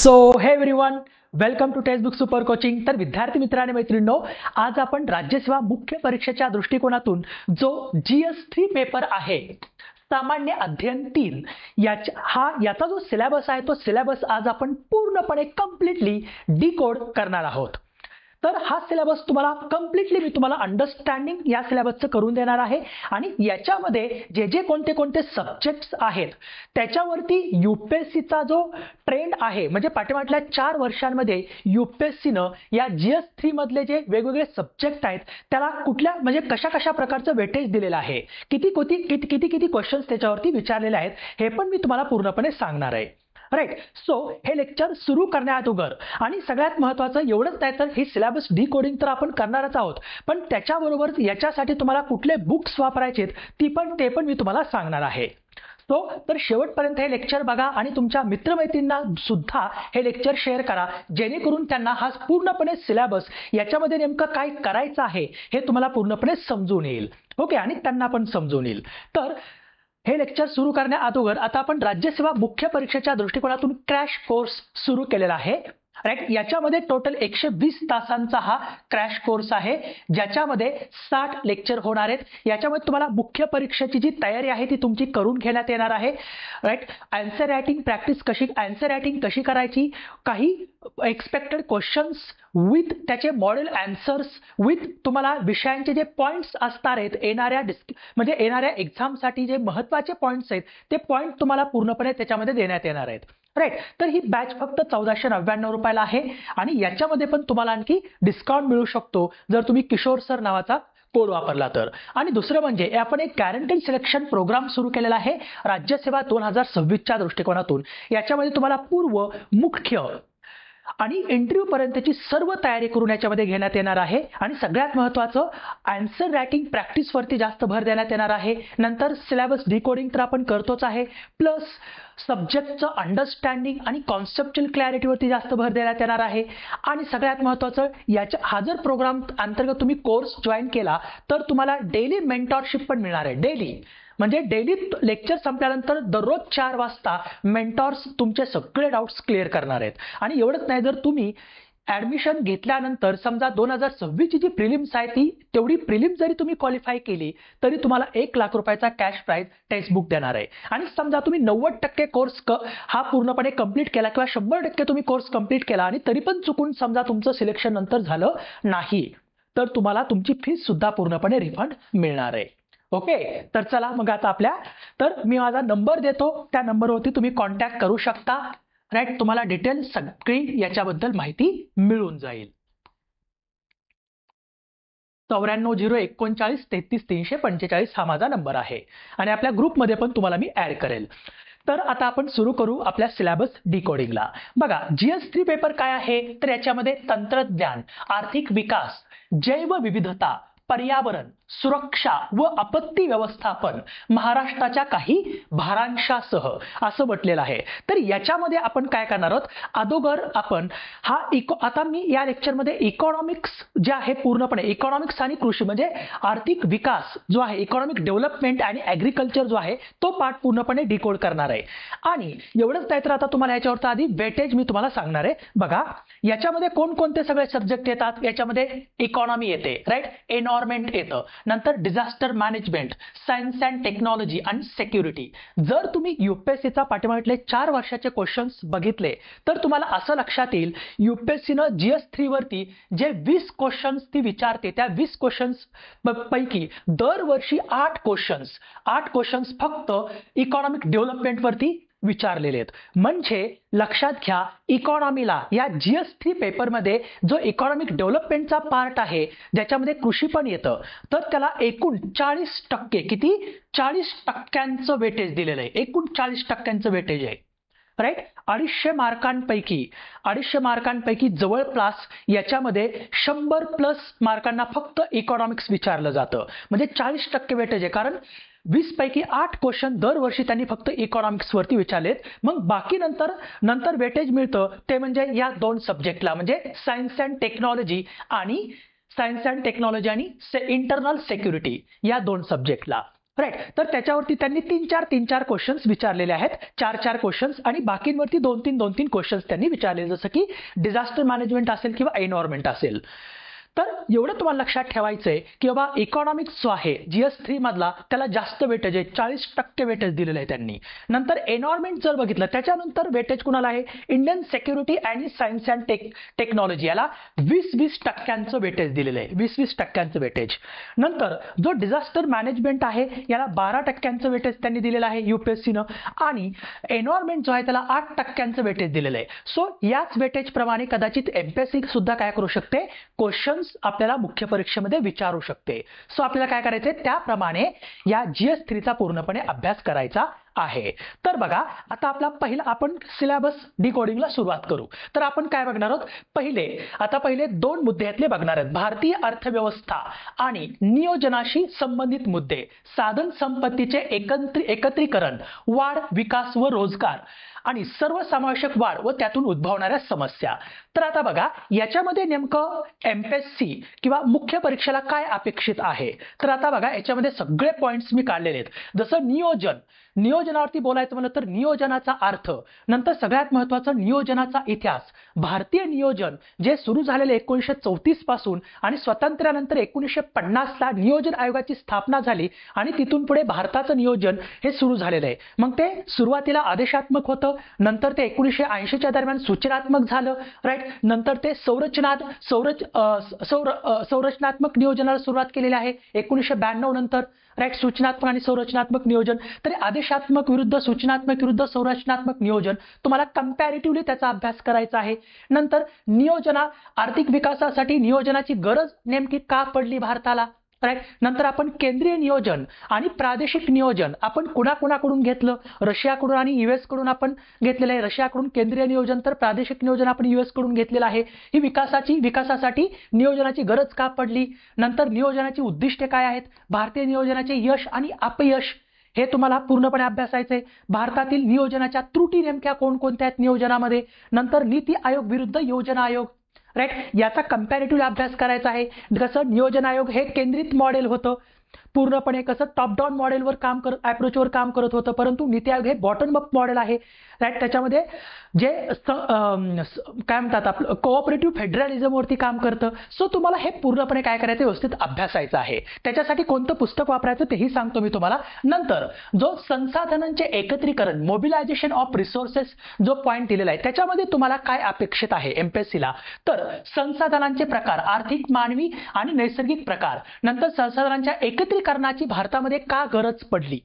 So hey everyone, welcome to textbook super coaching. तर विद्यार्थी मित्र आणि मैत्रिणींनो, आज आपण राज्यसेवा मुख्य परीक्षेच्या दृष्टिकोनातून जो GS3 पेपर आहे, सामान्य अध्ययन 3, याचा जो सिलेबस आहे तो सिलेबस आज आपण पूर्णपणे कम्प्लिटली डिकोड करणार आहोत. तर हा सिलेबस तुम्हाला कम्प्लिटली मी तुम्हाला अंडरस्टँडिंग या सिलेबसचं करून देणार आहे आणि याच्यामध्ये जे जे कोणते सब्जेक्ट्स आहेत त्याच्यावरती UPSCचा जो ट्रेंड आहे, म्हणजे पाठीमागच्या 4 वर्षांमध्ये UPSCनं या GS3 मधले जे वेगवेगळे सब्जेक्ट आहेत त्याला कुठल्या म्हणजे कशा प्रकारचं वेटेज दिलेलं आहे, किती क्वेश्चन्स त्याच्यावरती विचारलेले आहेत, हे पण मी तुम्हाला पूर्णपणे सांगणार आहे. राईट. सो हे लेक्चर सुरू करण्याअगोदर आणि सगळ्यात महत्त्वाचं एवढंच नाही तर ही सिलेबस डिकोडिंग तर आपण करणारच आहोत, पण त्याच्याबरोबर याच्यासाठी तुम्हाला कुठले बुक्स वापरायचे ते पण मी तुम्हाला सांगणार आहे. तर शेवटपर्यंत हे लेक्चर बघा आणि तुमच्या मित्रमैत्रिणींना सुद्धा हे लेक्चर शेअर करा, जेणेकरून त्यांना हा पूर्णपणे सिलेबस याच्यामध्ये नेमकं काय करायचं आहे हे तुम्हाला पूर्णपणे समजून येईल. ओके, आणि त्यांना पण समजून येईल. तर हे लेक्चर सुरू करण्याअगोदर आता आपण राज्यसेवा मुख्य परीक्षेच्या दृष्टिकोनातून क्रॅश कोर्स सुरू केलेला आहे. राईट. याच्यामध्ये टोटल 120 तासांचा हा क्रॅश कोर्स आहे, ज्याच्यामध्ये 60 लेक्चर होणार आहेत. याच्यामध्ये तुम्हाला मुख्य परीक्षेची जी तयारी आहे ती तुमची करून घेण्यात येणार आहे. राईट. आन्सर रायटिंग कशी करायची, काही एक्सपेक्टेड क्वेश्चन्स विथ त्याचे मॉडेल आन्सर्स, विथ तुम्हाला विषयांचे जे पॉइंट्स असणार आहेत येणाऱ्या एक्झामसाठी जे महत्त्वाचे पॉइंट्स आहेत ते पॉइंट तुम्हाला पूर्णपणे त्याच्यामध्ये देण्यात येणार आहेत. राईट. तर ही बॅच फक्त 1499 रुपयाला आहे आणि याच्यामध्ये पण तुम्हाला आणखी डिस्काउंट मिळू शकतो जर तुम्ही किशोर सर नावाचा कोड वापरला तर. आणि दुसरं म्हणजे आपण एक गॅरंटेड सिलेक्शन प्रोग्राम सुरू केलेला आहे राज्यसेवा 2026च्या दृष्टिकोनातून. याच्यामध्ये तुम्हाला पूर्व, मुख्य आणि इंटरव्ह्यू पर्यंतची सर्व तयारी करून याच्यामध्ये घेण्यात येणार आहे. आणि सगळ्यात महत्त्वाचं आन्सर रायटिंग प्रॅक्टिसवरती जास्त भर देण्यात येणार आहे. नंतर सिलेबस डिकोडिंग तर आपण करतोच आहे, प्लस सब्जेक्टचं अंडरस्टँडिंग आणि कॉन्सेप्च्युअल क्लॅरिटीवरती जास्त भर देण्यात येणार आहे. आणि सगळ्यात महत्त्वाचं हा जर प्रोग्राम अंतर्गत तुम्ही कोर्स जॉईन केला तर तुम्हाला डेली मेंटॉरशिप पण मिळणार आहे. डेली लेक्चर संपल्यानंतर दररोज 4 वाजता मेंटॉर्स तुमचे सगळे डाऊट्स क्लिअर करणार आहेत. आणि एवढंच नाही, जर तुम्ही ऍडमिशन घेतल्यानंतर समजा 2026 ची जी प्रिलिम्स आहे ती तेवढी प्रिलिम्स जरी तुम्ही क्वालिफाय केली तरी तुम्हाला 1 लाख रुपयाचा कॅश प्राइज टेक्स्टबुक देणार आहे. आणि समजा तुम्ही 90% कोर्स हा पूर्णपणे कंप्लीट केला किंवा 100% तुम्ही कोर्स कंप्लीट केला आणि तरी पण चुकून समजा तुमचं सिलेक्शन नंतर झालं नाही तर तुम्हाला तुमची फीस सुद्धा पूर्णपणे रिफंड मिळणार आहे. ओके, तर चला मग आता मी माझा नंबर देतो, त्या नंबरवरती तुम्ही कॉन्टॅक्ट करू शकता. राईट. तुम्हाला डिटेल सगळी याच्याबद्दल माहिती मिळून जाईल. 9409393345 हा माझा नंबर आहे आणि आपल्या ग्रुपमध्ये पण तुम्हाला मी ऍड करेल. तर आता आपण सुरू करू आपल्या सिलेबस डिकोडिंगला. बघा, GS3 पेपर काय आहे तर याच्यामध्ये तंत्रज्ञान, आर्थिक विकास, जैवविविधता, पर्यावरण, सुरक्षा व आपत्ती व्यवस्थापन, महाराष्ट्राच्या काही भारांशासह असं म्हटलेलं आहे. तर याच्यामध्ये आपण काय करणार आहोत, अगोदर आपण आता मी या लेक्चरमध्ये इकॉनॉमिक्स जे आहे पूर्णपणे इकॉनॉमिक्स आणि कृषी म्हणजे आर्थिक विकास जो आहे, इकॉनॉमिक डेव्हलपमेंट आणि ऍग्रिकल्चर जो आहे तो पार्ट पूर्णपणे डिकोड करणार आहे. आणि एवढंच नाही तर आता तुम्हाला याच्यावरती आधी वेटेज मी तुम्हाला सांगणार आहे. बघा, याच्यामध्ये कोणकोणते सगळे सब्जेक्ट येतात. याच्यामध्ये इकॉनॉमी येते, राईट, एन्व्हायरमेंट येतं, नंतर disaster management, science and technology आणि सिक्युरिटी. जर तुम्ही UPSCचा पाठीमागले 4 वर्षाचे क्वेश्चन्स बघितले तर तुम्हाला असं लक्षात येईल UPSCनं GS3 वरती जे 20 क्वेश्चन्स ती विचारते त्या 20 क्वेश्चन्स पैकी दरवर्षी 8 क्वेश्चन्स फक्त इकॉनॉमिक डेव्हलपमेंट वरती विचारलेले आहेत. म्हणजे लक्षात घ्या, इकॉनॉमीला या GS3 पेपरमध्ये जो इकॉनॉमिक डेव्हलपमेंटचा पार्ट आहे ज्याच्यामध्ये कृषी पण येतं तर त्याला एकूण 40% 40% वेटेज दिलेलं आहे. एकूण 40% वेटेज आहे. राईट. 250 मार्कांपैकी जवळपास याच्यामध्ये 100+ मार्कांना फक्त इकॉनॉमिक्स विचारलं जातं. म्हणजे 40% वेटेज आहे, कारण 20 पैकी 8 क्वेश्चन दरवर्षी त्यांनी फक्त इकॉनॉमिक्स वरती विचारलेत. मग बाकी नंतर वेटेज मिळतं ते म्हणजे या 2 सब्जेक्टला, म्हणजे सायन्स अँड टेक्नॉलॉजी आणि इंटरनल सिक्युरिटी या 2 सब्जेक्टला. राईट. तर त्याच्यावरती त्यांनी तीन चार क्वेश्चन्स विचारलेले आहेत, चार क्वेश्चन्स, आणि बाकींवरती दोन तीन क्वेश्चन्स त्यांनी विचारले, जसं की डिझास्टर मॅनेजमेंट असेल किंवा एन्व्हायरमेंट असेल. तर एवढं तुम्हाला लक्षात ठेवायचंय की बाबा इकॉनॉमिक्स जो आहे GS3 मधला त्याला जास्त वेटेज आहे, 40% वेटेज दिलेलं आहे त्यांनी. नंतर एन्व्हायरमेंट जर बघितलं त्याच्यानंतर वेटेज कुणाला आहे, इंडियन सिक्युरिटी आणि सायन्स अँड टेक्नॉलॉजी याला 20% वेटेज दिलेलं आहे, 20% वेटेज. नंतर जो डिझास्टर मॅनेजमेंट आहे याला 12% वेटेज त्यांनी दिलेलं आहे UPSCनं, आणि एन्व्हायरमेंट जो आहे त्याला 8% वेटेज दिलेलं आहे. सो याच वेटेज प्रमाणे कदाचित MPSC सुद्धा काय करू शकते, क्वेश्चन आपल्याला मुख्य परीक्षेमध्ये विचारू शकते. सो आपल्याला काय करायचंय, त्याप्रमाणे या GS3 चा पूर्णपणे अभ्यास करायचा आहे. तर बघा आता आपला पहिला आपण सिलेबस डिकोडिंगला सुरुवात करू. तर आपण काय बघणार आहोत, पहिले 2 मुद्दे यातले बघणार आहेत, भारतीय अर्थव्यवस्था आणि नियोजनाशी संबंधित मुद्दे, साधन संपत्तीचे एकत्रीकरण, वाढ, विकास व रोजगार आणि सर्वसमावेशक वाढ व त्यातून उद्भवणाऱ्या समस्या. तर आता बघा याच्यामध्ये नेमकं MPSC किंवा मुख्य परीक्षेला काय अपेक्षित आहे. तर आता बघा याच्यामध्ये सगळे पॉइंट्स मी काढलेले आहेत. जसं नियोजनावरती बोलायचं म्हणलं तर नियोजनाचा अर्थ, नंतर सगळ्यात महत्त्वाचं नियोजनाचा इतिहास, भारतीय नियोजन जे सुरू झालेले 1934 पासून आणि स्वातंत्र्यानंतर 1950 ला नियोजन आयोगाची स्थापना झाली आणि तिथून पुढे भारताचं नियोजन हे सुरू झालेलं आहे. मग ते सुरुवातीला आदेशात्मक होतं, नंतर ते 1980च्या दरम्यान सूचनात्मक झालं, राईट. नंतर ते संरचनात्मक नियोजनाला सुरुवात केलेली आहे 1992 नंतर, राईट. सूचनात्मक आणि संरचनात्मक नियोजन. तर आदेशात्मक विरुद्ध सूचनात्मक विरुद्ध संरचनात्मक नियोजन तुम्हाला कंपॅरेटिव्हली त्याचा अभ्यास करायचा आहे. नंतर आर्थिक विकासासाठी नियोजनाची गरज नेमकी का पडली भारताला, राईट. नंतर आपण केंद्रीय नियोजन आणि प्रादेशिक नियोजन आपण कुणाकुणाकडून घेतलं, रशियाकडून आणि US कडून आपण घेतलेलं आहे. रशियाकडून केंद्रीय नियोजन तर प्रादेशिक नियोजन आपण US कडून घेतलेलं आहे. ही विकासासाठी नियोजनाची गरज का पडली. नंतर नियोजनाची उद्दिष्टे काय आहेत, भारतीय नियोजनाचे यश आणि अपयश हे तुम्हाला पूर्णपणे अभ्यासायचंय. भारतातील नियोजनाच्या त्रुटी नेमक्या कोणकोणत्या आहेत नियोजनामध्ये. नंतर नीती आयोग विरुद्ध योजना आयोग, राईट. याचा कंपॅरेटिव्ह अभ्यास करायचा आहे. कसं नियोजन आयोग हे केंद्रित मॉडेल होतं, पूर्णपणे कसं टॉप डाऊन मॉडेलवर अप्रोचवर काम करत होतं, परंतु नीती आयोग हे बॉटम अप मॉडेल आहे, राईट. त्याच्यामध्ये जे काय म्हणतात आपलं कोऑपरेटिव्ह फेडरलिझमवरती काम करतं. सो तुम्हाला हे पूर्णपणे काय करायचं, व्यवस्थित अभ्यासायचं आहे. त्याच्यासाठी कोणतं पुस्तक वापरायचं तेही सांगतो मी तुम्हाला. नंतर जो संसाधनांचे एकत्रीकरण, मोबिलायझेशन ऑफ रिसोर्सेस जो पॉईंट दिलेला आहे त्याच्यामध्ये तुम्हाला काय अपेक्षित आहे MPSCला, तर संसाधनांचे प्रकार, आर्थिक, मानवी आणि नैसर्गिक प्रकार. नंतर संसाधनांच्या एकत्रीकरणाची भारतामध्ये का गरज पडली.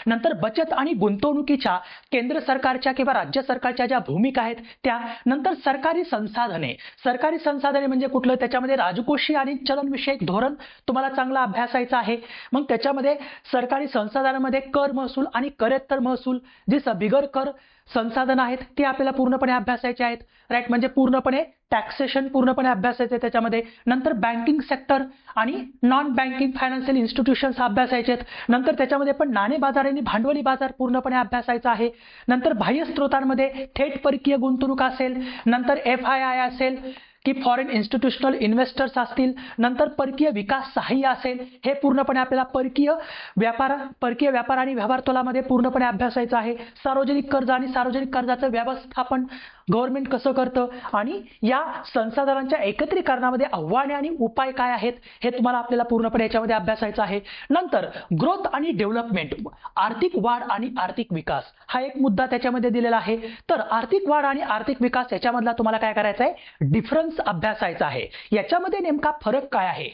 नंतर बचत आणि गुंतवणुकीच्या केंद्र सरकारच्या किंवा राज्य सरकारच्या ज्या भूमिका आहेत त्या. नंतर सरकारी संसाधने म्हणजे कुठलं, त्याच्यामध्ये राजकोषीय आणि चलनविषयक धोरण तुम्हाला चांगला अभ्यासायचं आहे. मग त्याच्यामध्ये सरकारी संसाधनांमध्ये कर महसूल आणि करेत्तर महसूल, जे बिगर कर संसाधन आहेत ते आपल्याला पूर्णपणे अभ्यासायचे आहेत, राईट. म्हणजे पूर्णपणे टॅक्सेशन पूर्णपणे अभ्यासायचे त्याच्यामध्ये. नंतर बँकिंग सेक्टर आणि नॉन बँकिंग फायनान्शियल इन्स्टिट्यूशन्स अभ्यासायचे आहेत. नंतर त्याच्यामध्ये पण नाणे बाजार आणि भांडवली बाजार पूर्णपणे अभ्यासायचा आहे. नंतर बाह्य स्रोतांमध्ये थेट परकीय गुंतवणूक असेल, नंतर FII असेल की फॉरेन इन्स्टिट्यूशनल इन्व्हेस्टर्स असतील, नंतर परकीय विकास सहाय्य असेल, हे पूर्णपणे आपल्याला परकीय व्यापार आणि व्यवहार तोलामध्ये पूर्णपणे अभ्यासायचं आहे. सार्वजनिक कर्ज आणि सार्वजनिक कर्जाचं व्यवस्थापन गव्हर्नमेंट कसं करतं आणि या संसाधनांच्या एकत्रीकरणामध्ये आव्हाने आणि उपाय काय आहेत हे तुम्हाला आपल्याला पूर्णपणे याच्यामध्ये अभ्यासायचं आहे. नंतर ग्रोथ आणि डेव्हलपमेंट, आर्थिक वाढ आणि आर्थिक विकास हा एक मुद्दा त्याच्यामध्ये दिलेला आहे. तर आर्थिक वाढ आणि आर्थिक विकास याच्यामधला तुम्हाला काय करायचं आहे, डिफरन्स अभ्यासायचा आहे. याच्यामध्ये नेमका फरक काय आहे,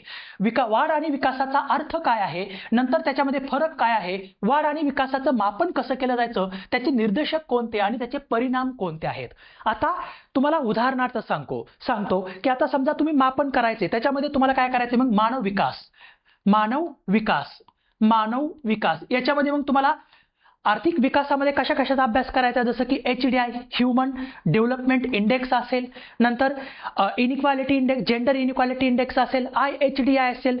वाढ आणि विकासाचा अर्थ काय आहे, नंतर त्याच्यामध्ये फरक काय आहे, वाढ आणि विकासाचं मापन कसं केलं जायचं, त्याचे निर्देशक कोणते आणि त्याचे परिणाम कोणते आहेत. आता तुम्हाला उदाहरणार्थ सांगतो की आता समजा तुम्ही मापन करायचे, त्याच्यामध्ये तुम्हाला काय करायचे, मग मानव विकास याच्यामध्ये मग तुम्हाला आर्थिक विकासामध्ये कशा कशाचा अभ्यास करायचा, जसं की HDI ह्युमन डेव्हलपमेंट इंडेक्स असेल, नंतर inequality index, gender inequality index असेल, IHDI असेल,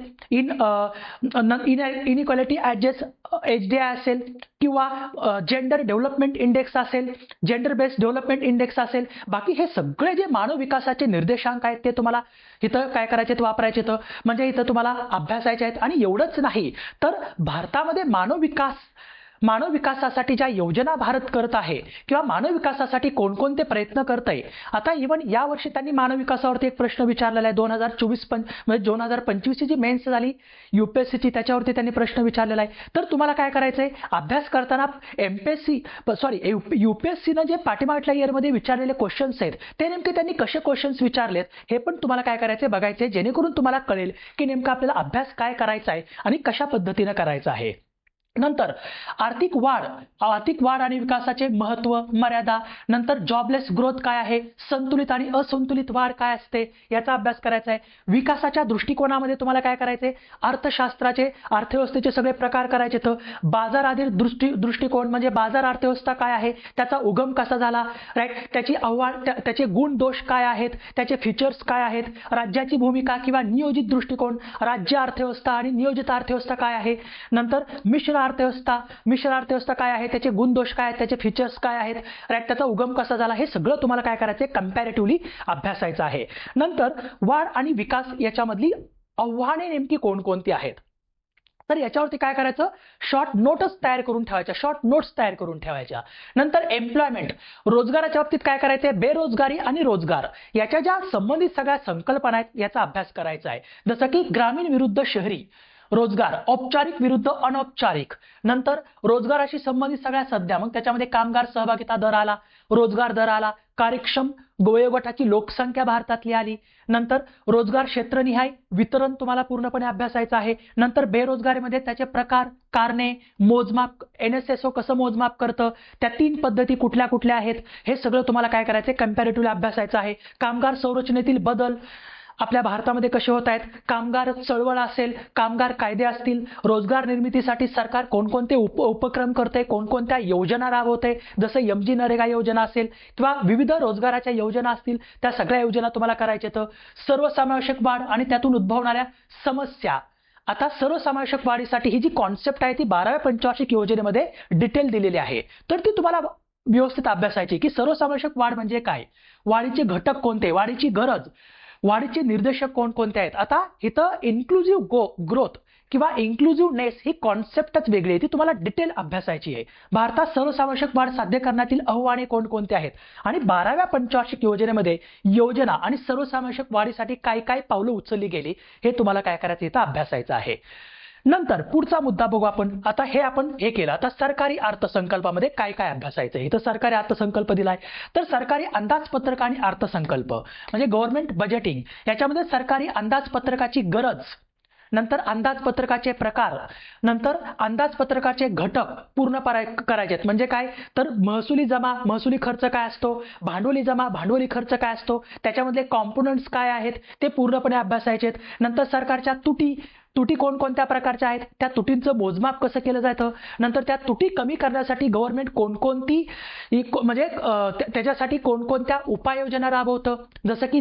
इनइक्वालिटी ॲडजस्ट HDI असेल, किंवा जेंडर डेव्हलपमेंट इंडेक्स असेल, जेंडर बेस्ड डेव्हलपमेंट इंडेक्स असेल. बाकी हे सगळे जे मानव विकासाचे निर्देशांक आहेत ते तुम्हाला इथं काय करायचे, वापरायचे. तर म्हणजे इथं तुम्हाला अभ्यासायचे आहेत. आणि एवढंच नाही तर भारतामध्ये मानव विकासासाठी ज्या योजना भारत करत आहे किंवा मानव विकासासाठी कोणकोणते प्रयत्न करत आहे. आता इव्हन या वर्षी त्यांनी मानव विकासावरती एक प्रश्न विचारलेला आहे. 2024 म्हणजे 2025 जी मेन्स झाली UPSCची, त्याच्यावरती त्यांनी प्रश्न विचारलेला आहे. तर तुम्हाला काय करायचंय, अभ्यास करताना UPSCनं जे पाठीमागच्या इयरमध्ये विचारलेले क्वेश्चन्स आहेत ते नेमके त्यांनी कसे क्वेश्चन्स विचारलेत हे पण तुम्हाला काय करायचंय, बघायचंय, जेणेकरून तुम्हाला कळेल की नेमकं आपल्याला अभ्यास काय करायचा आहे आणि कशा पद्धतीने करायचा आहे. नंतर आर्थिक वाढ आणि विकासाचे महत्व, मर्यादा, नंतर जॉबलेस ग्रोथ काय आहे, संतुलित आणि असंतुलित वाढ काय असते याचा अभ्यास करायचा आहे. विकासाच्या दृष्टिकोनामध्ये तुम्हाला काय करायचंय, अर्थव्यवस्थेचे सगळे प्रकार करायचे. तर बाजार आधारित दृष्टिकोन म्हणजे बाजार अर्थव्यवस्था काय आहे, त्याचा उगम कसा झाला, राईट, त्याची त्याचे गुण दोष काय आहेत, त्याचे फीचर्स काय आहेत, राज्याची भूमिका किंवा नियोजित दृष्टिकोन, राज्य अर्थव्यवस्था आणि नियोजित अर्थव्यवस्था काय आहे, नंतर मिश्र अर्थव्यवस्था काय आहे, त्याचे गुणदोष काय आहेत, त्याचे फीचर्स काय आहेत, राईट, त्याचा उगम कसा झाला, हे सगळं तुम्हाला काय करायचंय, कंपॅरेटिव्हली अभ्यासायचं आहे. नंतर वाढ आणि विकास याच्यामधली आव्हाने नेमकी कोणकोणती आहेत, तर याच्यावरती काय करायचं, शॉर्ट नोट्स तयार करून ठेवायच्या. नंतर एम्प्लॉयमेंट, रोजगाराच्या बाबतीत काय करायचंय, बेरोजगारी आणि रोजगार याच्या ज्या संबंधित सगळ्या संकल्पना आहेत याचा अभ्यास करायचा आहे. जसं की ग्रामीण विरुद्ध शहरी रोजगार, औपचारिक विरुद्ध अनौपचारिक, नंतर रोजगाराशी संबंधित सगळ्या संज्ञा, मग त्याच्यामध्ये कामगार सहभागिता दर आला, रोजगार दर आला, कार्यक्षम वयोगटाची लोकसंख्या भारतातली आली, नंतर रोजगार क्षेत्रनिहाय वितरण तुम्हाला पूर्णपणे अभ्यासायचं आहे. नंतर बेरोजगारीमध्ये त्याचे प्रकार, कारणे, मोजमाप, NSSO कसं मोजमाप करतं, त्या 3 पद्धती कुठल्या कुठल्या आहेत हे सगळं तुम्हाला काय करायचंय, कंपॅरेटिव्हली अभ्यासायचं आहे. कामगार संरचनेतील बदल आपल्या भारतामध्ये कसे होत आहेत, कामगार चळवळ असेल, कामगार कायदे असतील, रोजगार निर्मितीसाठी सरकार कोणकोणते उपक्रम करते, कोणकोणत्या योजना राबवते, जसं MG नरेगा योजना असेल किंवा विविध रोजगाराच्या योजना असतील, त्या सगळ्या योजना तुम्हाला करायच्या. तर सर्वसमावेशक वाढ आणि त्यातून उद्भवणाऱ्या समस्या. आता सर्वसमावेशक वाढीसाठी ही जी कॉन्सेप्ट आहे ती 12व्या पंचवार्षिक योजनेमध्ये डिटेल दिलेली आहे. तर ती तुम्हाला व्यवस्थित अभ्यासायची की सर्वसमावेशक वाढ म्हणजे काय, वाढीचे घटक कोणते, वाढीची गरज, वाढीचे निर्देशक कोणकोणते आहेत. आता इथं इन्क्लुझिव्ह ग्रोथ किंवा इन्क्लुझिव्हनेस ही कॉन्सेप्टच वेगळी आहे, ती तुम्हाला डिटेल अभ्यासायची आहे. भारतात सर्वसमावेशक वाढ साध्य करण्यातील आव्हाने कोणकोणते आहेत आणि 12व्या पंचवार्षिक योजनेमध्ये योजना आणि सर्वसमावेशक वाढीसाठी काय काय पावलं उचलली गेली हे तुम्हाला काय करायचं, इथं अभ्यासायचं आहे. नंतर पुढचा मुद्दा बघू आपण. आता आपण केलं. आता सरकारी अर्थसंकल्पामध्ये काय काय अभ्यासायचं, इथं सरकारी अर्थसंकल्प दिलाय. तर सरकारी अंदाजपत्रक आणि अर्थसंकल्प म्हणजे गव्हर्नमेंट बजेटिंग, याच्यामध्ये सरकारी अंदाजपत्रकाची गरज, नंतर अंदाजपत्रकाचे प्रकार, नंतर अंदाजपत्रकाचे घटक पूर्ण करायचे. म्हणजे काय, तर महसुली जमा, महसुली खर्च काय असतो, भांडवली जमा, भांडवली खर्च काय असतो, त्याच्यामधले कॉम्पोनंट्स काय आहेत ते पूर्णपणे अभ्यासायचे. नंतर सरकारच्या तुटी कोणकोणत्या प्रकारच्या आहेत, त्या तुटींचं मोजमाप कसं केलं जातं, नंतर त्या तुटी कमी करण्यासाठी गव्हर्नमेंट कोणकोणती म्हणजे त्याच्यासाठी कोणकोणत्या उपाययोजना राबवतं, जसं की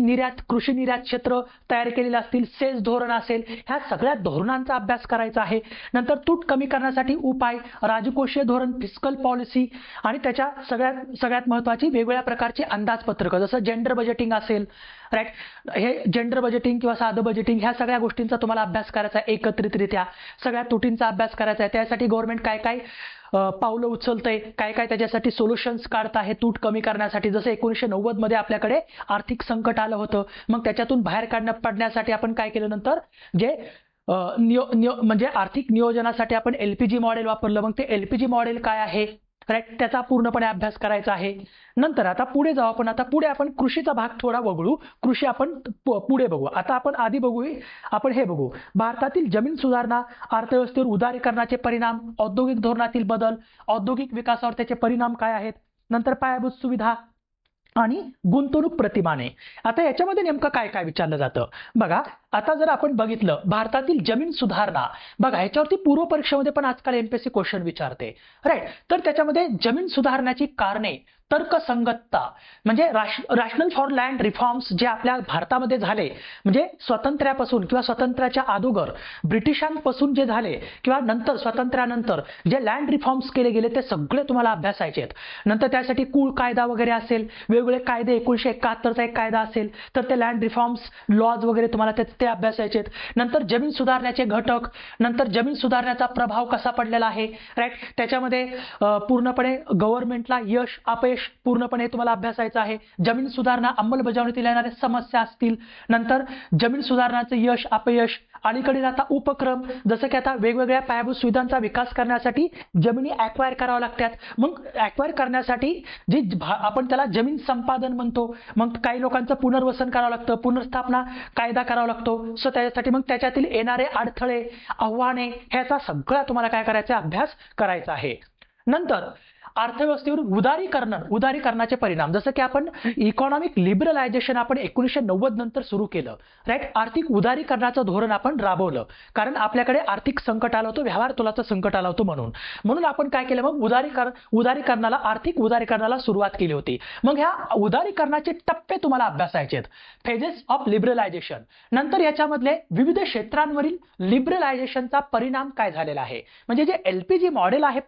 कृषी निर्यात क्षेत्र तयार केलेले असतील, सेस धोरण असेल, ह्या सगळ्या धोरणांचा अभ्यास करायचा आहे. नंतर तूट कमी करण्यासाठी उपाय, राजकोषीय धोरण, फिस्कल पॉलिसी आणि त्याच्या सगळ्यात महत्त्वाची वेगवेगळ्या प्रकारची अंदाजपत्रक, जसं जेंडर बजेटिंग असेल, राईट, हे जेंडर बजेटिंग किंवा साधं बजेटिंग, ह्या सगळ्या गोष्टींचा तुम्हाला अभ्यास करायचा आहे. एकत्रितरित्या सगळ्या तुटींचा अभ्यास करायचा आहे. त्यासाठी गव्हर्नमेंट काय काय पावलं उचलतंय, काय काय त्याच्यासाठी सोल्युशन्स काढत आहे तूट कमी करण्यासाठी. जसं 1990 मध्ये आपल्याकडे आर्थिक संकट आलं होतं, मग त्याच्यातून बाहेर पडण्यासाठी आपण काय केलं, नंतर जे म्हणजे आर्थिक नियोजनासाठी आपण LPG मॉडेल वापरलं. मग ते LPG मॉडेल काय आहे, राईट, त्याचा पूर्णपणे अभ्यास करायचा आहे. नंतर आता पुढे जाऊ आपण. आता पुढे आपण कृषीचा भाग थोडा वगळू, कृषी आपण पुढे बघू. आता आपण आधी आपण हे बघू, भारतातील जमीन सुधारणा, अर्थव्यवस्थेवर उदारीकरणाचे परिणाम, औद्योगिक धोरणातील बदल, औद्योगिक विकासावर त्याचे परिणाम काय आहेत, नंतर पायाभूत सुविधा आणि गुंतवणूक प्रतिमाने. आता याच्यामध्ये नेमकं काय काय विचारलं जातं बघा. आता जर आपण बघितलं भारतातील जमीन सुधारणा, बघा ह्याच्यावरती पूर्व परीक्षेमध्ये पण आजकाल एमपीएससी क्वेश्चन विचारते, राईट. तर त्याच्यामध्ये जमीन सुधारण्याची कारणे, तर्कसंगतता, म्हणजे रॅशनल फॉर लँड रिफॉर्म्स जे आपल्या भारतामध्ये झाले, म्हणजे स्वातंत्र्यापासून किंवा स्वातंत्र्याच्या अगोदर ब्रिटिशांपासून जे झाले किंवा नंतर स्वातंत्र्यानंतर जे लँड रिफॉर्म्स केले गेले ते सगळे तुम्हाला अभ्यासायचे आहेत. नंतर त्यासाठी कुळ कायदा वगैरे असेल, वेगवेगळे कायदे, 1971चा एक कायदा असेल, तर ते लँड रिफॉर्म्स लॉज वगैरे तुम्हाला ते अभ्यासायचे आहेत. नंतर जमीन सुधारण्याचे घटक, नंतर जमीन सुधारण्याचा प्रभाव कसा पडलेला आहे, राईट. त्याच्यामध्ये पूर्णपणे गव्हर्नमेंटला यश अपयश पूर्णपणे तुम्हाला अभ्यासायचं आहे. जमीन सुधारणा अंमलबजावणीतील येणाऱ्या समस्या असतील, नंतर जमीन सुधारणाचं यश अपयश, अलीकडील आता उपक्रम, जसं की आता वेगवेगळ्या पायाभूत सुविधांचा विकास करण्यासाठी जमिनी ॲक्वायर कराव्या लागतात. मग ॲक्वायर करण्यासाठी जी आपण त्याला जमीन संपादन म्हणतो, मग काही लोकांचं पुनर्वसन करावं लागतं, पुनर्स्थापना कायदा करावा लागतो. सो त्याच्यासाठी मग त्याच्यातील येणारे अडथळे, आव्हाने, ह्याचा सगळा तुम्हाला काय करायचा, अभ्यास करायचा आहे. नंतर अर्थव्यवस्थेवर उदारीकरणाचे परिणाम, जसं की आपण इकॉनॉमिक लिबरलायझेशन आपण 1990 नंतर सुरू केलं, राईट. आर्थिक उदारीकरणाचं धोरण आपण राबवलं, कारण आपल्याकडे आर्थिक संकट आलं होतं, व्यवहार तोलाचं संकट आलं होतं, म्हणून आपण काय केलं, मग उदारीकरणाला आर्थिक उदारीकरणाला सुरुवात केली होती. मग ह्या उदारीकरणाचे टप्पे तुम्हाला अभ्यासायचे आहेत, फेजेस ऑफ लिबरलायझेशन. नंतर याच्यामधले विविध क्षेत्रांवरील लिबरलायझेशनचा परिणाम काय झालेला आहे, म्हणजे जे एलपीजी मॉडेल आहे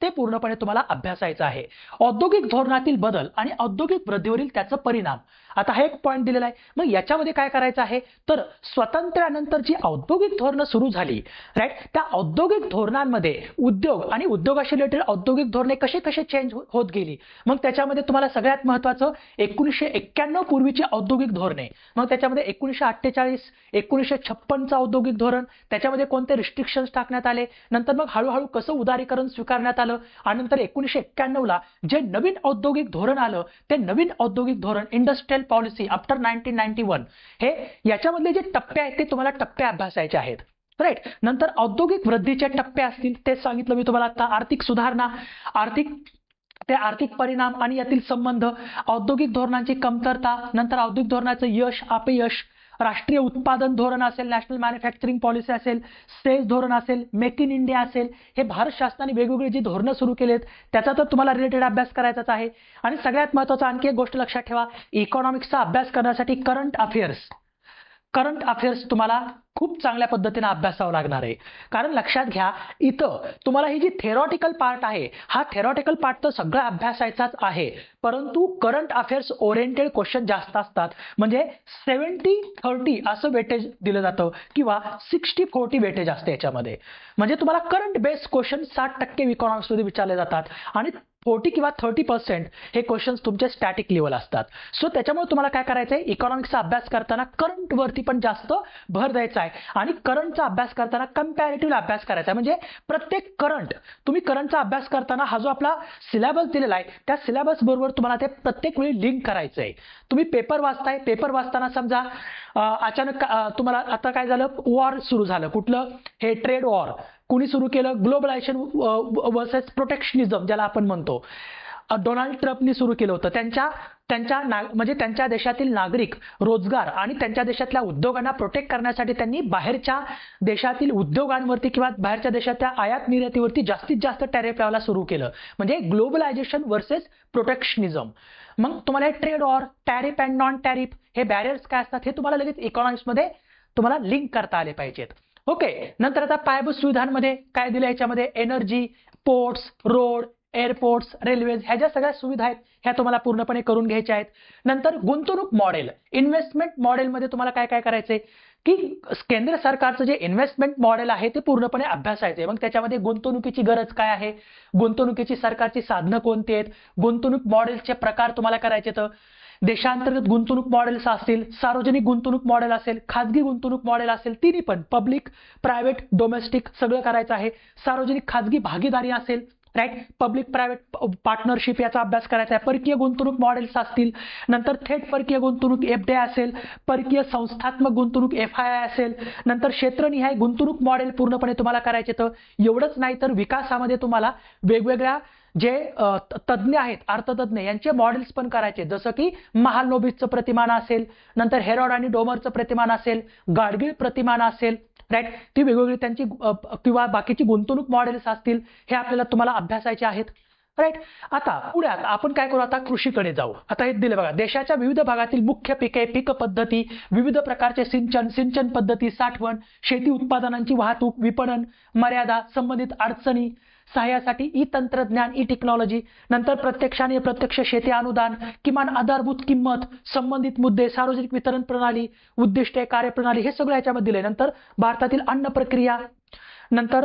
ते पूर्णपणे तुम्हाला अभ्यासायचं आहे. औद्योगिक धोरणातील बदल आणि औद्योगिक वृद्धीवरील त्याचा परिणाम, आता हा एक पॉइंट दिलेला आहे. मग याच्यामध्ये काय करायचं आहे, तर स्वातंत्र्यानंतर जी औद्योगिक धोरणं सुरू झाली, राईट, त्या औद्योगिक धोरणांमध्ये उद्योग आणि उद्योगाशी रिलेटेड औद्योगिक धोरणे कसे चेंज होत गेली. मग त्याच्यामध्ये तुम्हाला सगळ्यात महत्त्वाचं 1991 पूर्वीची औद्योगिक धोरणे, मग त्याच्यामध्ये 1948 1956चं औद्योगिक धोरण, त्याच्यामध्ये कोणते रिस्ट्रिक्शन्स टाकण्यात आले, नंतर मग हळूहळू कसं उदारीकरण स्वीकारण्यात आलं, आणि नंतर 1991ला जे नवीन औद्योगिक धोरण आलं, ते नवीन औद्योगिक धोरण इंडस्ट्रियल पॉलिसी आफ्टर 1991, हे याच्यामधले जे टप्पे आहेत ते तुम्हाला टप्पे अभ्यासायचे आहेत, राईट. नंतर औद्योगिक वृद्धीचे टप्पे असतील, ते सांगितलं मी तुम्हाला आता. आर्थिक सुधारणा, आर्थिक परिणाम आणि यातील संबंध, औद्योगिक धोरणांची कमतरता, नंतर औद्योगिक धोरणाचं यश अपयश, राष्ट्रीय उत्पादन धोरण असेल, नॅशनल मॅन्युफॅक्चरिंग पॉलिसी असेल, सेस धोरण असेल, मेक इन इंडिया असेल, हे भारत शासनाने वेगवेगळी जी धोरणं सुरू केली आहेत त्याचा तर तुम्हाला रिलेटेड अभ्यास करायचाच आहे. आणि सगळ्यात महत्त्वाचं आणखी एक गोष्ट लक्षात ठेवा, इकॉनॉमिक्सचा अभ्यास करण्यासाठी करंट अफेअर्स तुम्हाला खूप चांगल्या पद्धतीने अभ्यासावं लागणार आहे. कारण लक्षात घ्या, इथं तुम्हाला ही जी थेरॉटिकल पार्ट आहे, हा थेरॉटिकल पार्ट तर सगळा अभ्यासायचाच आहे, परंतु करंट अफेअर्स ओरिएंटेड क्वेश्चन जास्त असतात. म्हणजे 70-30 असं वेटेज दिलं जातं किंवा 60-40 वेटेज असते याच्यामध्ये. म्हणजे तुम्हाला करंट बेस्ड क्वेश्चन 60% इकॉनॉमिक्समध्ये विचारले जातात आणि 40 किंवा 30% हे क्वेश्चन्स तुमचे स्टॅटिक लेवल असतात. सो त्याच्यामुळे तुम्हाला काय करायचं आहे, इकॉनॉमिक्सचा अभ्यास करताना करंट वरती पण जास्त भर द्यायचा आहे आणि करंटचा अभ्यास करताना कंपॅरेटिव्ह अभ्यास करायचा आहे. म्हणजे प्रत्येक तुम्ही करंटचा अभ्यास करताना हा जो आपला सिलेबस दिलेला आहे त्या सिलेबस बरोबर तुम्हाला ते प्रत्येक वेळी लिंक करायचं आहे. तुम्ही पेपर वाचताना समजा अचानक तुम्हाला आता काय झालं, वॉर सुरू झालं, कुठलं, हे ट्रेड वॉर कुणी सुरू केलं, ग्लोबलायझेशन वर्सेस प्रोटेक्शनिझम ज्याला आपण म्हणतो, डोनाल्ड ट्रम्पनी सुरू केलं होतं. म्हणजे त्यांच्या देशातील नागरिक, रोजगार आणि त्यांच्या देशातल्या उद्योगांना प्रोटेक्ट करण्यासाठी त्यांनी बाहेरच्या देशातील उद्योगांवरती किंवा बाहेरच्या देशाच्या आयात निर्यातीवरती जास्तीत जास्त टॅरिफ लावायला सुरू केलं, म्हणजे ग्लोबलायझेशन वर्सेस प्रोटेक्शनिझम. मग तुम्हाला हे trade war, tariff and non tariff हे बॅरियर्स काय असतात हे तुम्हाला लगेच इकॉनॉमिक्समध्ये तुम्हाला लिंक करता आले पाहिजेत. ओके. नंतर आता पायाभूत सुविधांमध्ये काय दिलं, याच्यामध्ये energy, ports, road, airports, railways, ह्या ज्या सगळ्या सुविधा आहेत ह्या तुम्हाला पूर्णपणे करून घ्यायच्या आहेत. नंतर गुंतवणूक मॉडेल, इन्व्हेस्टमेंट मॉडेलमध्ये तुम्हाला काय काय करायचंय की केंद्र सरकारचं जे इन्व्हेस्टमेंट मॉडेल आहे ते पूर्णपणे अभ्यासायचे. मग त्याच्यामध्ये गुंतवणुकीची गरज काय आहे, गुंतवणुकीची सरकारची साधनं कोणती आहेत, गुंतवणूक मॉडेलचे प्रकार तुम्हाला करायचे. तर देशांतर्गत गुंतवणूक मॉडेल्स असतील, सार्वजनिक गुंतवणूक मॉडेल असेल, खाजगी गुंतवणूक मॉडेल असेल, तिन्ही पण पब्लिक, प्रायव्हेट, डोमेस्टिक सगळं करायचं आहे. सार्वजनिक खाजगी भागीदारी असेल, राईट, पब्लिक प्रायव्हेट पार्टनरशिप याचा अभ्यास करायचा आहे. परकीय गुंतवणूक मॉडेल्स असतील, नंतर थेट परकीय गुंतवणूक एफडीआय असेल, परकीय संस्थात्मक गुंतवणूक एफआयआय असेल, नंतर क्षेत्रनिहाय गुंतवणूक मॉडेल पूर्णपणे तुम्हाला करायचे. तर एवढंच नाही तर विकासामध्ये तुम्हाला वेगवेगळ्या जे तज्ज्ञ आहेत अर्थतज्ज्ञ यांचे मॉडेल्स पण करायचे, जसं की महालनोबिसचं प्रतिमान असेल, नंतर हेरॉड आणि डोमरचं प्रतिमान असेल, गाडगीळ प्रतिमान असेल, राईट. ती वेगवेगळी त्यांची किंवा बाकीची गुंतवणूक मॉडेल्स असतील, हे आपल्याला तुम्हाला अभ्यासायचे आहेत. राईट. आता पुढे आपण काय करू, आता कृषीकडे जाऊ. आता हे दिले बघा, देशाच्या विविध भागातील मुख्य पिके, पीक पद्धती, विविध प्रकारचे सिंचन पद्धती, साठवण, शेती उत्पादनांची वाहतूक, विपणन, मर्यादा, संबंधित अडचणी, सहाय्यासाठी ई तंत्रज्ञान, ई टेक्नॉलॉजी, नंतर प्रत्यक्ष आणि अप्रत्यक्ष शेती अनुदान, किमान आधारभूत किंमत, संबंधित मुद्दे, सार्वजनिक वितरण प्रणाली, उद्दिष्टे, कार्यप्रणाली, हे सगळं याच्यामध्ये दिले. नंतर भारतातील अन्न प्रक्रिया, नंतर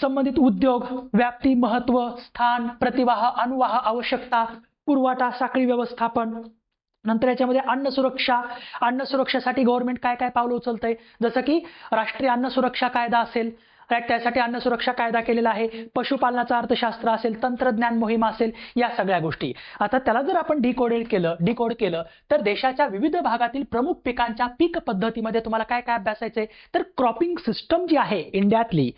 संबंधित उद्योग, व्याप्ती, महत्व, स्थान, प्रतिवाह, अनुवाह, आवश्यकता, पुरवठा साखळी व्यवस्थापन. नंतर याच्यामध्ये अन्न सुरक्षासाठी गव्हर्नमेंट काय काय पावलं उचलतंय, जसं की राष्ट्रीय अन्न सुरक्षा कायदा असेल, राईट, त्यासाठी अन्न सुरक्षा कायदा केलेला आहे. पशुपालनाचं अर्थशास्त्र असेल, तंत्रज्ञान मोहीम असेल, या सगळ्या गोष्टी. आता त्याला जर आपण डिकोड केलं तर देशाच्या विविध भागातील प्रमुख पिकांच्या पीक पद्धतीमध्ये तुम्हाला काय काय अभ्यासायचंय, तर क्रॉपिंग सिस्टम जी आहे इंडियातली,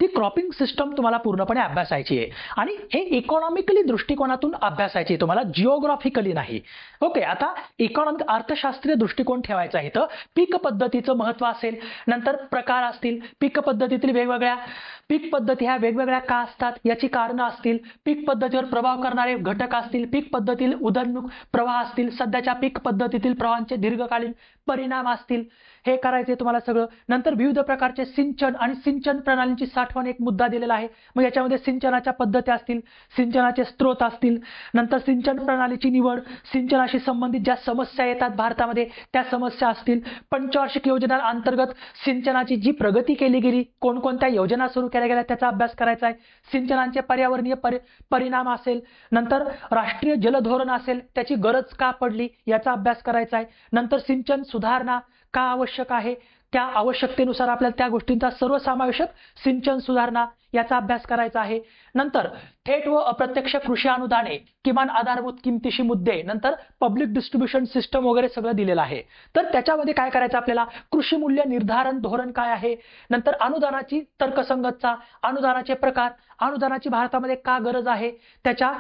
ती क्रॉपिंग सिस्टम तुम्हाला पूर्णपणे अभ्यासायची आहे. आणि हे इकॉनॉमिकली दृष्टिकोनातून अभ्यासायची आहे तुम्हाला, जिओग्राफिकली नाही. ओके. आता इकॉनॉमिक अर्थशास्त्रीय दृष्टिकोन ठेवायचा आहे. तर पीक पद्धतीचं महत्व असेल, नंतर प्रकार असतील, पीक पद्धतीतील पीक पद्धती ह्या वेगवेगळ्या का असतात याची कारणं असतील, पीक पद्धतीवर प्रभाव करणारे घटक असतील, पीक पद्धतीतील उदयोन्मुख प्रवाह असतील, सध्याच्या पीक पद्धतीतील प्रवाहांचे दीर्घकालीन परिणाम असतील, हे करायचे तुम्हाला सगळं. नंतर विविध प्रकारचे सिंचन आणि सिंचन प्रणालींची साठवण एक मुद्दा दिलेला आहे. मग याच्यामध्ये सिंचनाच्या पद्धती असतील, सिंचनाचे स्त्रोत असतील, नंतर सिंचन प्रणालीची निवड, सिंचनाशी संबंधित ज्या समस्या येतात भारतामध्ये त्या समस्या असतील, पंचवार्षिक योजना अंतर्गत सिंचनाची जी प्रगती केली गेली, कोणकोणत्या योजना सुरू केल्या गेल्या त्याचा अभ्यास करायचा आहे, सिंचनाचे पर्यावरणीय परिणाम असेल, नंतर राष्ट्रीय जल धोरण असेल, त्याची गरज का पडली याचा अभ्यास करायचा आहे. नंतर सिंचन सुधारणा का आवश्यक आहे, त्या आवश्यकतेनुसार आपल्याला त्या गोष्टींचा सर्वसमावेशक सिंचन सुधारणा याचा अभ्यास करायचा आहे. नंतर थेट व अप्रत्यक्ष कृषी अनुदाने, किमान आधारभूत किमतीशी मुद्दे, नंतर पब्लिक डिस्ट्रीब्युशन सिस्टम वगैरे सगळं दिलेलं आहे. तर त्याच्यामध्ये काय करायचं आपल्याला, कृषी मूल्य निर्धारण धोरण काय आहे, नंतर अनुदानाची तर्कसंगतता, अनुदानाचे प्रकार, अनुदानाची भारतामध्ये का गरज आहे, त्याच्या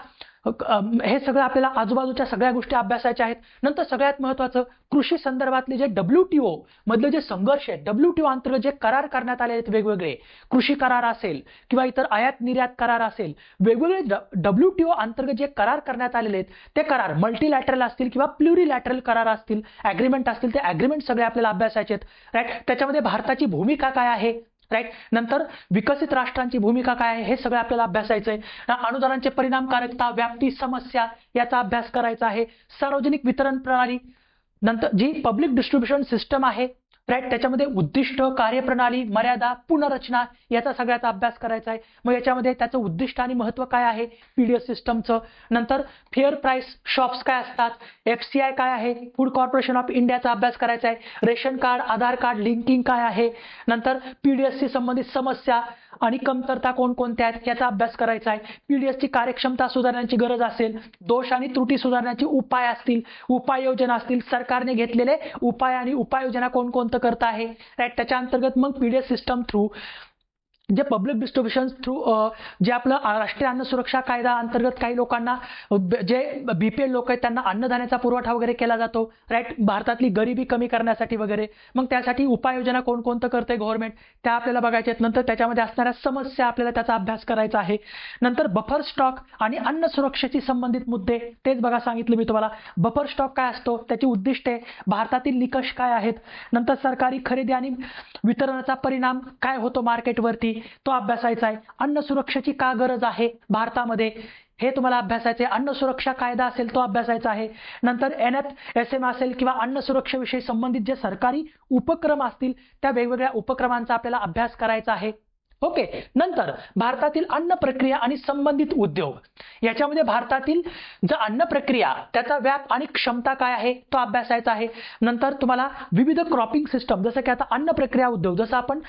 हे सगळं आपल्याला आजूबाजूच्या सगळ्या गोष्टी अभ्यासायच्या आहेत. नंतर सगळ्यात महत्त्वाचं कृषी संदर्भातले जे WTO मधले जे संघर्ष आहेत, WTO अंतर्गत जे करार करण्यात आले आहेत, वेगवेगळे कृषी करार असेल किंवा इतर आयात निर्यात करार असेल, वेगवेगळे WTO अंतर्गत जे करार करण्यात आलेले आहेत ते करार मल्टीलॅटरल असतील किंवा प्लुरिलॅटरल करार असतील, ॲग्रीमेंट असतील, ते ॲग्रीमेंट सगळे आपल्याला अभ्यासायचे आहेत. राईट. त्याच्यामध्ये भारताची भूमिका काय आहे, राईट. नंतर विकसित राष्ट्रांची भूमिका काय आहे हे सगळं आपल्याला अभ्यासायचं आहे. अनुदानांचे परिणामकारकता, व्याप्ती, समस्या याचा अभ्यास करायचा आहे. सार्वजनिक वितरण प्रणाली, नंतर जी पब्लिक डिस्ट्रीब्युशन सिस्टम आहे, राईट, त्याच्यामध्ये उद्दिष्ट, कार्यप्रणाली, मर्यादा, पुनर्रचना याचा सगळ्याचा अभ्यास करायचा आहे. मग याच्यामध्ये त्याचं उद्दिष्ट आणि महत्व काय आहे पीडीएस सिस्टमचं. नंतर फेअर प्राइस शॉप्स काय असतात, FCI काय आहे, फूड कॉर्पोरेशन ऑफ इंडियाचा अभ्यास करायचा आहे. रेशन कार्ड, आधार कार्ड लिंकिंग काय आहे, नंतर पीडीएसशी संबंधित समस्या आणि कमतरता कोणकोणत्या आहेत याचा अभ्यास करायचा आहे. पीडीएसची कार्यक्षमता सुधारण्याची गरज असेल, दोष आणि त्रुटी सुधारण्याचे उपाय असतील, उपाययोजना असतील, सरकारने घेतलेले उपाय आणि उपाययोजना कोणकोणतं करत आहे, राईट. त्याच्या अंतर्गत मग पीडीएस सिस्टम थ्रू जे पब्लिक डिस्ट्रीब्युशन थ्रू जे आपलं राष्ट्रीय अन्न सुरक्षा कायदा अंतर्गत काही लोकांना, जे BPL लोक आहेत त्यांना अन्नधान्याचा पुरवठा वगैरे केला जातो, राईट, भारतातली गरिबी कमी करण्यासाठी वगैरे. मग त्यासाठी उपाययोजना कोणकोणतं करते गव्हर्नमेंट त्या आपल्याला बघायच्या आहेत. नंतर त्याच्यामध्ये असणाऱ्या समस्या आपल्याला त्याचा अभ्यास करायचा आहे. नंतर बफर स्टॉक आणि अन्न सुरक्षेशी संबंधित मुद्दे, तेच बघा सांगितलं मी तुम्हाला. बफर स्टॉक काय असतो, त्याची उद्दिष्टे, भारतातील निकष काय आहेत, नंतर सरकारी खरेदी आणि वितरणाचा परिणाम काय होतो मार्केटवरती, तो अभ्यासायचा आहे. अन्न सुरक्षेची का गरज आहे भारतामध्ये हे तुम्हाला अभ्यासायचे. अन्न सुरक्षा कायदा असेल तो अभ्यासायचा आहे. नंतर NFSM असेल किंवा अन्न सुरक्षेविषयी संबंधित जे सरकारी उपक्रम असतील त्या वेगवेगळ्या उपक्रमांचा आपल्याला अभ्यास करायचा आहे. ओके. नंतर भारतातील अन्न प्रक्रिया आणि संबंधित उद्योग, याच्यामध्ये भारतातील जो अन्न प्रक्रिया त्याचा व्याप आणि क्षमता काय आहे तो अभ्यासायचा आहे. नंतर तुम्हाला विविध क्रॉपिंग सिस्टम, जसं की आता अन्न प्रक्रिया उद्योग, जसं आपण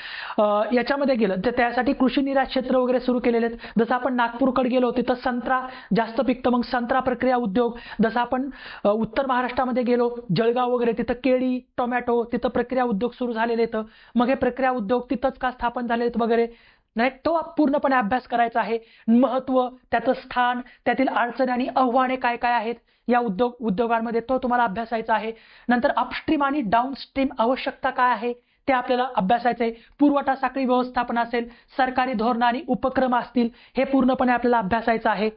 याच्यामध्ये गेलं तर त्यासाठी कृषी निर्यात क्षेत्र वगैरे सुरू केलेले आहेत. जसं आपण नागपूरकडे गेलो तिथं संत्रा जास्त पिकतं, मग संत्रा प्रक्रिया उद्योग. जसं आपण उत्तर महाराष्ट्रामध्ये गेलो जळगाव वगैरे, तिथं केळी, टोमॅटो, तिथं प्रक्रिया उद्योग सुरू झालेले आहेत. मग हे प्रक्रिया उद्योग तिथंच का स्थापन झाले आहेत वगैरे, नाही तो पूर्णपणे अभ्यास करायचा आहे. महत्व, त्याचं स्थान, त्यातील अडचणी आणि आव्हाने काय काय आहेत या उद्योगांमध्ये तो तुम्हाला अभ्यासायचा आहे. नंतर अपस्ट्रीम आणि डाऊनस्ट्रीम आवश्यकता काय आहे ते आपल्याला अभ्यासायचं आहे. पुरवठा साखळी व्यवस्थापन असेल, सरकारी धोरण आणि उपक्रम असतील, हे पूर्णपणे आपल्याला अभ्यासायचं आहे.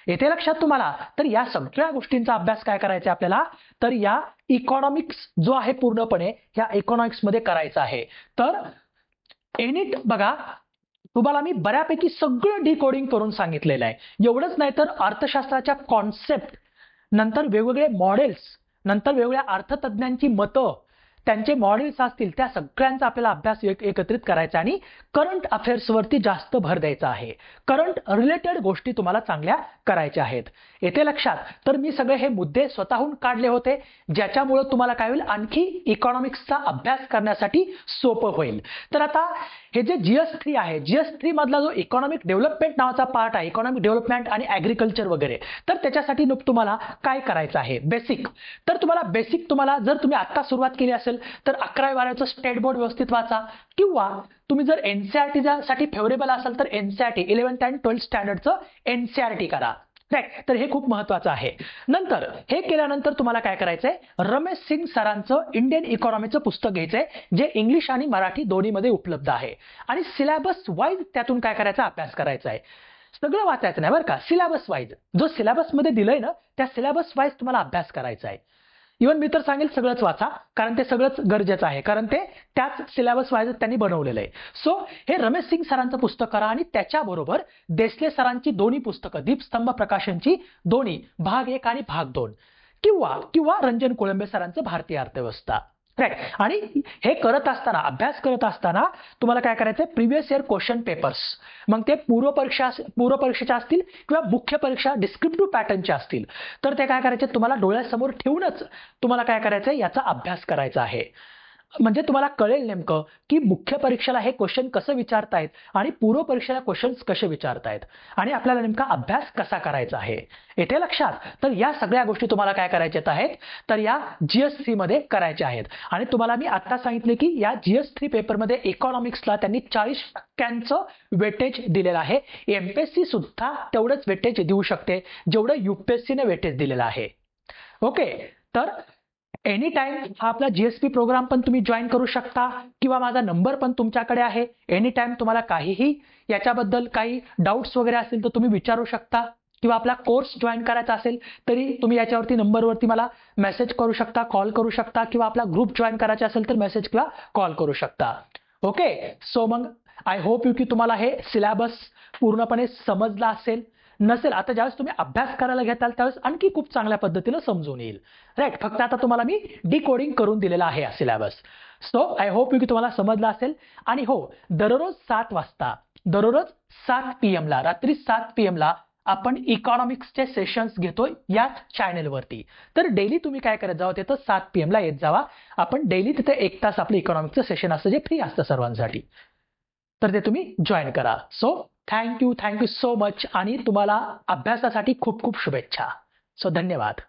येथे लक्षात तुम्हाला तर या सगळ्या गोष्टींचा अभ्यास काय करायचा आपल्याला, तर या इकॉनॉमिक्स जो आहे पूर्णपणे या इकॉनॉमिक्स मध्ये करायचा आहे. तर एनिट बघा, तुम्हाला मी बऱ्यापैकी सगळं डिकोडिंग करून सांगितलेलं आहे. एवढंच नाही तर अर्थशास्त्राच्या कॉन्सेप्ट, नंतर वेगवेगळे मॉडेल्स, नंतर वेगवेगळ्या अर्थतज्ञांची मतं, त्यांचे मॉडेल्स असतील, त्या सगळ्यांचा आपल्याला अभ्यास एकत्रित करायचा आणि करंट अफेअर्सवरती जास्त भर द्यायचा आहे. करंट रिलेटेड गोष्टी तुम्हाला चांगल्या करायच्या आहेत. येथे लक्षात तर मी सगळे हे मुद्दे स्वतःहून काढले होते, ज्याच्यामुळे तुम्हाला काय होईल, आणखी इकॉनॉमिक्सचा अभ्यास करण्यासाठी सोपं होईल. तर आता हे जे GS3 आहे, GS3 मधला जो इकॉनॉमिक डेव्हलपमेंट नावाचा पार्ट आहे, इकॉनॉमिक डेव्हलपमेंट आणि ऍग्रिकल्चर वगैरे, तर त्याच्यासाठी तुम्हाला काय करायचं आहे बेसिक. तर तुम्हाला जर तुम्ही आता सुरुवात केली असेल तर 11वी-12वीचं स्टेट बोर्ड व्यवस्थित वाचा, किंवा तुम्ही जर NCERT साठी फेवरेबल असाल तर NCERT 11th आणि 12th स्टँडर्डचं NCERT करा. राईट, तर हे खूप महत्वाचं आहे. नंतर हे केल्यानंतर तुम्हाला काय करायचंय, रमेश सिंग सरांचं इंडियन इकॉनॉमीचं पुस्तक घ्यायचंय, जे इंग्लिश आणि मराठी दोन्हीमध्ये उपलब्ध आहे. आणि सिलेबस वाईज त्यातून काय करायचा, अभ्यास करायचा आहे. सगळं वाचायचं नाही बरं का, सिलेबस वाईज जो सिलेबस मध्ये दिलंय ना त्या सिलेबस वाईज तुम्हाला अभ्यास करायचा आहे. इव्हन मी तर सांगेल सगळंच वाचा, कारण ते सगळंच गरजेचं आहे, कारण ते त्याच सिलेबस वाईज त्यांनी बनवलेलं आहे. सो हे रमेश सिंग सरांचं पुस्तक करा आणि त्याच्याबरोबर देसले सरांची दोन्ही पुस्तकं, दीपस्तंभ प्रकाशनची दोन्ही भाग 1 आणि भाग 2, किंवा रंजन कोळंबे सरांचं भारतीय अर्थव्यवस्था. राईट, आणि हे करत असताना, अभ्यास करत असताना तुम्हाला काय करायचंय, प्रिव्हियस इयर क्वेश्चन पेपर्स, मग ते पूर्व परीक्षेच्या असतील किंवा मुख्य परीक्षा डिस्क्रिप्टिव्ह पॅटर्नच्या असतील, तर ते काय करायचे, तुम्हाला डोळ्यासमोर ठेवूनच तुम्हाला काय करायचंय, याचा अभ्यास करायचा आहे. म्हणजे तुम्हाला कळेल नेमकं की मुख्य परीक्षेला हे क्वेश्चन कसं विचारतायत आणि पूर्व परीक्षेला क्वेश्चन्स कसे विचारतायत आणि आपल्याला नेमका अभ्यास कसा करायचा आहे. येथे लक्षात तर या सगळ्या गोष्टी तुम्हाला काय करायच्या आहेत, तर या GS3 मध्ये करायच्या आहेत. आणि तुम्हाला मी आता सांगितले की या GS3 पेपरमध्ये इकॉनॉमिक्सला त्यांनी 40% वेटेज दिलेलं आहे. MPSC सुद्धा तेवढंच वेटेज देऊ शकते जेवढं UPSC ने वेटेज दिलेलं आहे. ओके, तर एनी टाइम हा आपला GSP प्रोग्राम पण तुम्ही जॉईन करू शकता, किंवा माझा नंबर पण तुमच्याकडे आहे. एनी टाइम तुम्हाला काहीही याच्याबद्दल काही डाऊट्स वगैरे असतील तर तुम्ही विचारू शकता, किंवा आपला कोर्स जॉईन करायचा असेल तरी तुम्ही याच्यावरती नंबरवरती मला मेसेज करू शकता, कॉल करू शकता, किंवा आपला ग्रुप जॉईन करायचा असेल तर मेसेज किंवा कॉल करू शकता. ओके, सो मग आय होप की तुम्हाला हे सिलेबस पूर्णपणे समजला असेल. नसेल, आता ज्यावेळेस तुम्ही अभ्यास करायला घेताल त्यावेळेस आणखी खूप चांगल्या पद्धतीनं समजून येईल. राईट, फक्त आता तुम्हाला मी डिकोडिंग करून दिलेला आहे हा सिलेबस. सो आय होप की तुम्हाला समजलं असेल. आणि हो, दररोज 7 वाजता, दररोज 7 PM ला, रात्री 7 PM ला आपण इकॉनॉमिक्सचे सेशन्स घेतो याच चॅनलवरती. तर डेली तुम्ही काय करत जावा, तिथं 7 PM ला येत जावा. आपण डेली तिथे 1 तास आपलं इकॉनॉमिक्सचं सेशन असतं, जे फ्री असतं सर्वांसाठी. तर ते तुम्ही जॉईन करा. सो थँक्यू सो मच, आणि तुम्हाला अभ्यासासाठी खूप खूप शुभेच्छा. सो धन्यवाद.